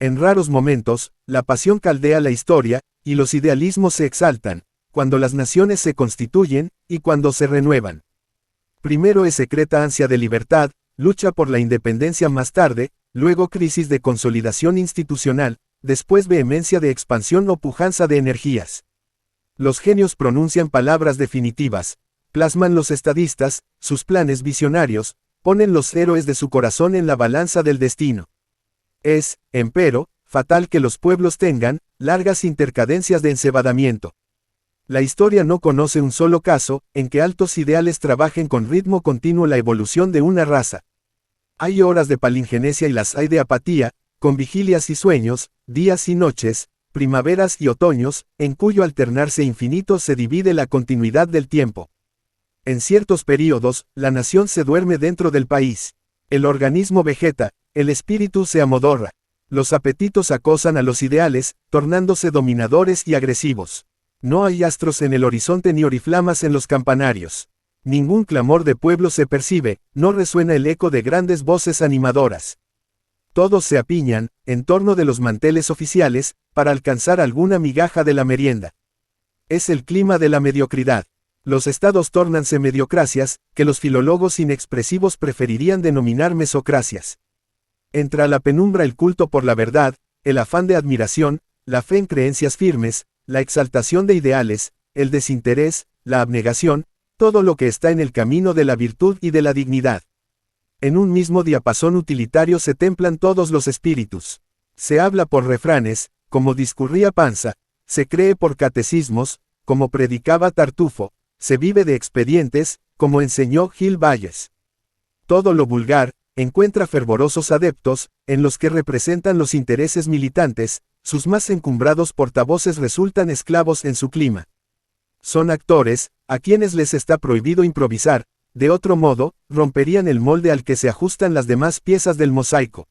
En raros momentos, la pasión caldea la historia, y los idealismos se exaltan, cuando las naciones se constituyen, y cuando se renuevan. Primero es secreta ansia de libertad, lucha por la independencia más tarde, luego crisis de consolidación institucional, después vehemencia de expansión o pujanza de energías. Los genios pronuncian palabras definitivas, plasman los estadistas, sus planes visionarios, ponen los héroes de su corazón en la balanza del destino. Es, empero, fatal que los pueblos tengan largas intercadencias de encebadamiento. La historia no conoce un solo caso en que altos ideales trabajen con ritmo continuo la evolución de una raza. Hay horas de palingenesia y las hay de apatía, con vigilias y sueños, días y noches, primaveras y otoños, en cuyo alternarse infinito se divide la continuidad del tiempo. En ciertos períodos, la nación se duerme dentro del país. El organismo vegeta, el espíritu se amodorra. Los apetitos acosan a los ideales, tornándose dominadores y agresivos. No hay astros en el horizonte ni oriflamas en los campanarios. Ningún clamor de pueblo se percibe, no resuena el eco de grandes voces animadoras. Todos se apiñan, en torno de los manteles oficiales, para alcanzar alguna migaja de la merienda. Es el clima de la mediocridad. Los estados tórnanse mediocracias, que los filólogos inexpresivos preferirían denominar mesocracias. Entra a la penumbra el culto por la verdad, el afán de admiración, la fe en creencias firmes, la exaltación de ideales, el desinterés, la abnegación, todo lo que está en el camino de la virtud y de la dignidad. En un mismo diapasón utilitario se templan todos los espíritus. Se habla por refranes, como discurría Panza, se cree por catecismos, como predicaba Tartufo, se vive de expedientes, como enseñó Gil Valles. Todo lo vulgar encuentra fervorosos adeptos, en los que representan los intereses militantes, sus más encumbrados portavoces resultan esclavos en su clima. Son actores, a quienes les está prohibido improvisar, de otro modo, romperían el molde al que se ajustan las demás piezas del mosaico.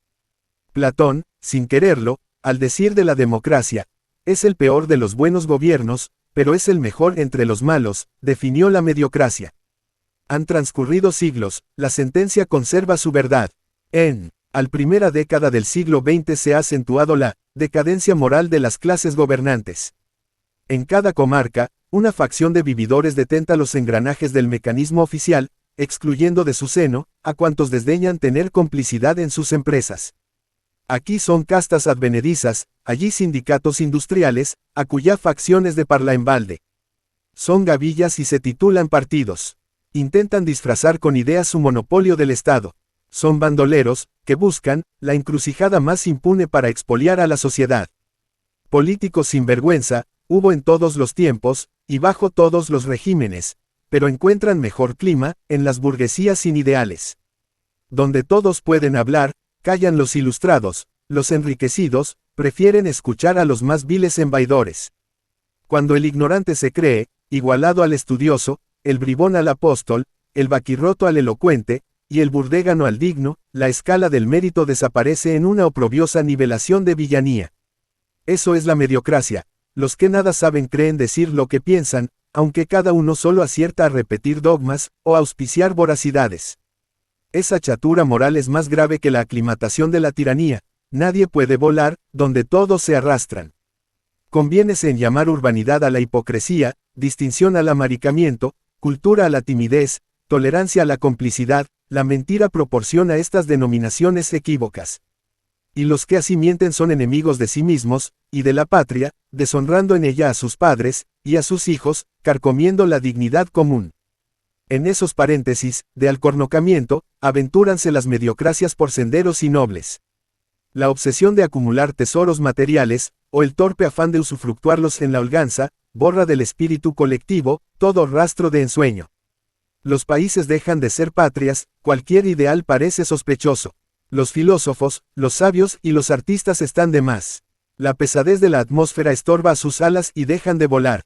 Platón, sin quererlo, al decir de la democracia, es el peor de los buenos gobiernos, pero es el mejor entre los malos, definió la mediocracia. Han transcurrido siglos, la sentencia conserva su verdad. Al primera década del siglo XX se ha acentuado la decadencia moral de las clases gobernantes. En cada comarca, una facción de vividores detenta los engranajes del mecanismo oficial, excluyendo de su seno a cuantos desdeñan tener complicidad en sus empresas. Aquí son castas advenedizas, allí sindicatos industriales, acullá facciones de parla en balde. Son gavillas y se titulan partidos. Intentan disfrazar con ideas su monopolio del Estado. Son bandoleros, que buscan la encrucijada más impune para expoliar a la sociedad. Políticos sin vergüenza, hubo en todos los tiempos, y bajo todos los regímenes, pero encuentran mejor clima en las burguesías sin ideales. Donde todos pueden hablar, callan los ilustrados, los enriquecidos, prefieren escuchar a los más viles embaidores. Cuando el ignorante se cree, igualado al estudioso, el bribón al apóstol, el vaquirroto al elocuente, y el burdégano al digno, la escala del mérito desaparece en una oprobiosa nivelación de villanía. Eso es la mediocracia. Los que nada saben creen decir lo que piensan, aunque cada uno solo acierta a repetir dogmas, o auspiciar voracidades. Esa chatura moral es más grave que la aclimatación de la tiranía. Nadie puede volar, donde todos se arrastran. Conviénese en llamar urbanidad a la hipocresía, distinción al amaricamiento, cultura a la timidez, tolerancia a la complicidad. La mentira proporciona estas denominaciones equívocas. Y los que así mienten son enemigos de sí mismos, y de la patria, deshonrando en ella a sus padres, y a sus hijos, carcomiendo la dignidad común. En esos paréntesis, de alcornocamiento, aventúranse las mediocracias por senderos innobles. La obsesión de acumular tesoros materiales, o el torpe afán de usufructuarlos en la holganza, borra del espíritu colectivo, todo rastro de ensueño. Los países dejan de ser patrias, cualquier ideal parece sospechoso. Los filósofos, los sabios y los artistas están de más. La pesadez de la atmósfera estorba a sus alas y dejan de volar.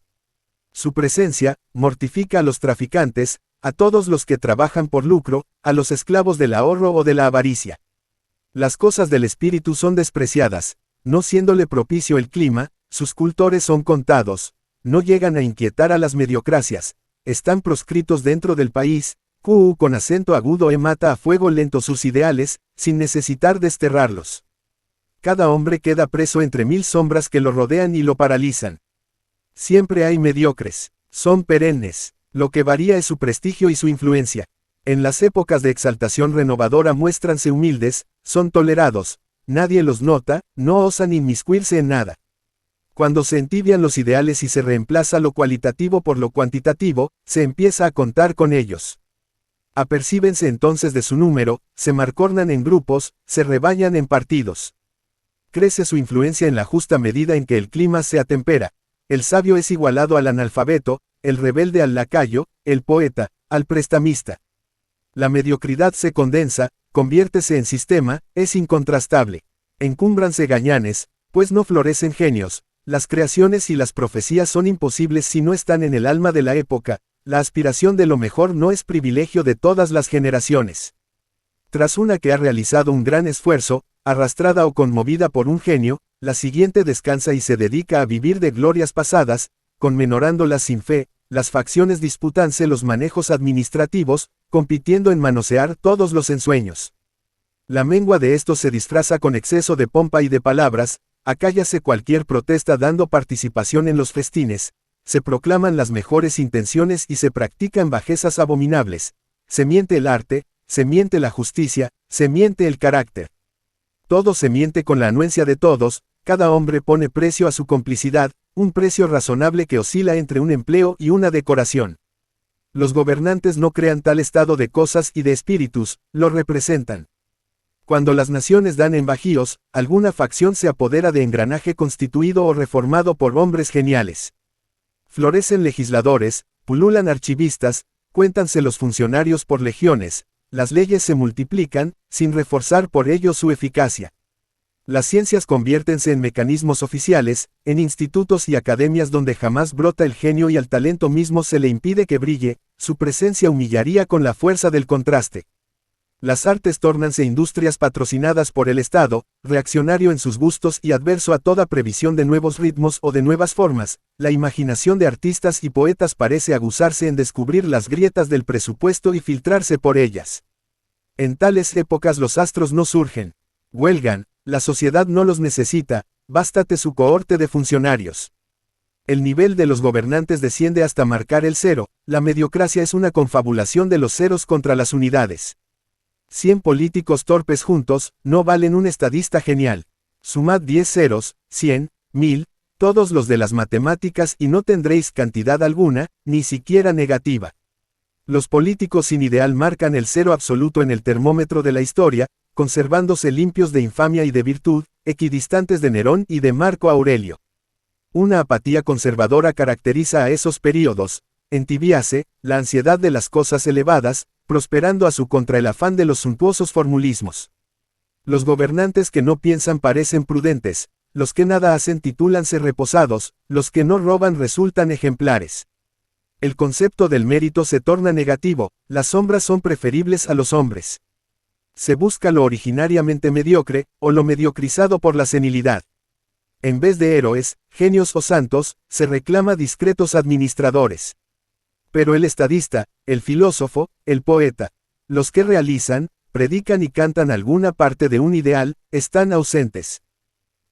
Su presencia mortifica a los traficantes, a todos los que trabajan por lucro, a los esclavos del ahorro o de la avaricia. Las cosas del espíritu son despreciadas, no siéndole propicio el clima, sus cultores son contados, no llegan a inquietar a las mediocracias, están proscritos dentro del país, con acento agudo mata a fuego lento sus ideales, sin necesitar desterrarlos. cada hombre queda preso entre 1000 sombras que lo rodean y lo paralizan. Siempre hay mediocres. Son perennes. Lo que varía es su prestigio y su influencia. En las épocas de exaltación renovadora muéstranse humildes, son tolerados, nadie los nota, no osan inmiscuirse en nada. Cuando se entibian los ideales y se reemplaza lo cualitativo por lo cuantitativo, se empieza a contar con ellos. Apercíbense entonces de su número, se marcornan en grupos, se rebañan en partidos. Crece su influencia en la justa medida en que el clima se atempera. El sabio es igualado al analfabeto, el rebelde al lacayo, el poeta, al prestamista. La mediocridad se condensa, conviértese en sistema, es incontrastable. Encúmbranse gañanes, pues no florecen genios. Las creaciones y las profecías son imposibles si no están en el alma de la época. La aspiración de lo mejor no es privilegio de todas las generaciones. Tras una que ha realizado un gran esfuerzo, arrastrada o conmovida por un genio, la siguiente descansa y se dedica a vivir de glorias pasadas, conmenorándolas sin fe. Las facciones disputanse los manejos administrativos, compitiendo en manosear todos los ensueños. La mengua de estos se disfraza con exceso de pompa y de palabras, acállase cualquier protesta dando participación en los festines, se proclaman las mejores intenciones y se practican bajezas abominables, se miente el arte, se miente la justicia, se miente el carácter. Todo se miente con la anuencia de todos, cada hombre pone precio a su complicidad, un precio razonable que oscila entre un empleo y una decoración. Los gobernantes no crean tal estado de cosas y de espíritus, lo representan. Cuando las naciones dan en bajíos, alguna facción se apodera de engranaje constituido o reformado por hombres geniales. Florecen legisladores, pululan archivistas, cuéntanse los funcionarios por legiones, las leyes se multiplican, sin reforzar por ello su eficacia. Las ciencias conviértense en mecanismos oficiales, en institutos y academias donde jamás brota el genio y al talento mismo se le impide que brille, su presencia humillaría con la fuerza del contraste. Las artes tórnanse industrias patrocinadas por el Estado, reaccionario en sus gustos y adverso a toda previsión de nuevos ritmos o de nuevas formas. La imaginación de artistas y poetas parece aguzarse en descubrir las grietas del presupuesto y filtrarse por ellas. En tales épocas los astros no surgen. Huelgan, la sociedad no los necesita, bástate su cohorte de funcionarios. El nivel de los gobernantes desciende hasta marcar el cero, la mediocracia es una confabulación de los ceros contra las unidades. 100 políticos torpes juntos, no valen un estadista genial. Sumad 10 ceros, 100, 1000, todos los de las matemáticas y no tendréis cantidad alguna, ni siquiera negativa. Los políticos sin ideal marcan el cero absoluto en el termómetro de la historia, conservándose limpios de infamia y de virtud, equidistantes de Nerón y de Marco Aurelio. Una apatía conservadora caracteriza a esos períodos, entibiase, la ansiedad de las cosas elevadas, prosperando a su contra el afán de los suntuosos formulismos. Los gobernantes que no piensan parecen prudentes, los que nada hacen titúlanse reposados, los que no roban resultan ejemplares. El concepto del mérito se torna negativo, las sombras son preferibles a los hombres. Se busca lo originariamente mediocre, o lo mediocrizado por la senilidad. En vez de héroes, genios o santos, se reclama discretos administradores. Pero el estadista, el filósofo, el poeta, los que realizan, predican y cantan alguna parte de un ideal, están ausentes.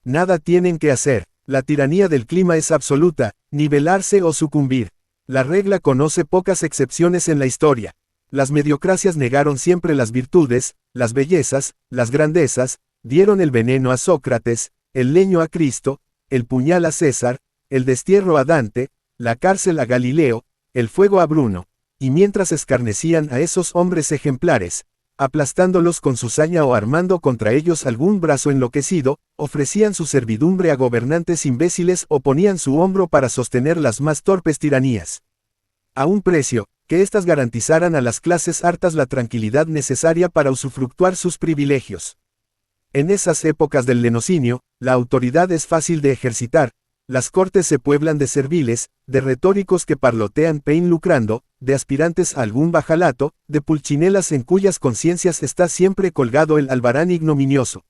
Nada tienen que hacer, la tiranía del clima es absoluta, nivelarse o sucumbir. La regla conoce pocas excepciones en la historia. Las mediocracias negaron siempre las virtudes, las bellezas, las grandezas, dieron el veneno a Sócrates, el leño a Cristo, el puñal a César, el destierro a Dante, la cárcel a Galileo, el fuego a Bruno, y mientras escarnecían a esos hombres ejemplares, aplastándolos con su saña o armando contra ellos algún brazo enloquecido, ofrecían su servidumbre a gobernantes imbéciles o ponían su hombro para sostener las más torpes tiranías. A un precio, que éstas garantizaran a las clases hartas la tranquilidad necesaria para usufructuar sus privilegios. En esas épocas del lenocinio, la autoridad es fácil de ejercitar, las cortes se pueblan de serviles, de retóricos que parlotean pein lucrando, de aspirantes a algún bajalato, de pulchinelas en cuyas conciencias está siempre colgado el albarán ignominioso.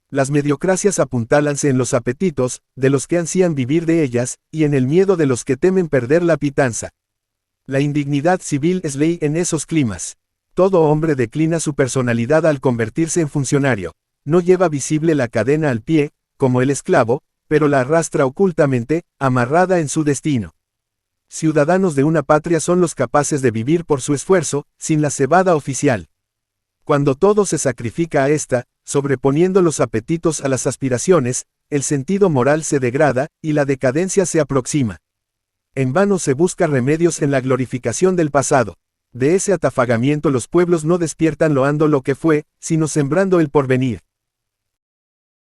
Las mediocracias apuntálanse en los apetitos, de los que ansían vivir de ellas, y en el miedo de los que temen perder la pitanza. La indignidad civil es ley en esos climas. Todo hombre declina su personalidad al convertirse en funcionario. no lleva visible la cadena al pie, como el esclavo, pero la arrastra ocultamente, amarrada en su destino. Ciudadanos de una patria son los capaces de vivir por su esfuerzo, sin la cebada oficial. Cuando todo se sacrifica a esta, sobreponiendo los apetitos a las aspiraciones, el sentido moral se degrada, y la decadencia se aproxima. En vano se busca remedios en la glorificación del pasado. De ese atafagamiento los pueblos no despiertan loando lo que fue, sino sembrando el porvenir.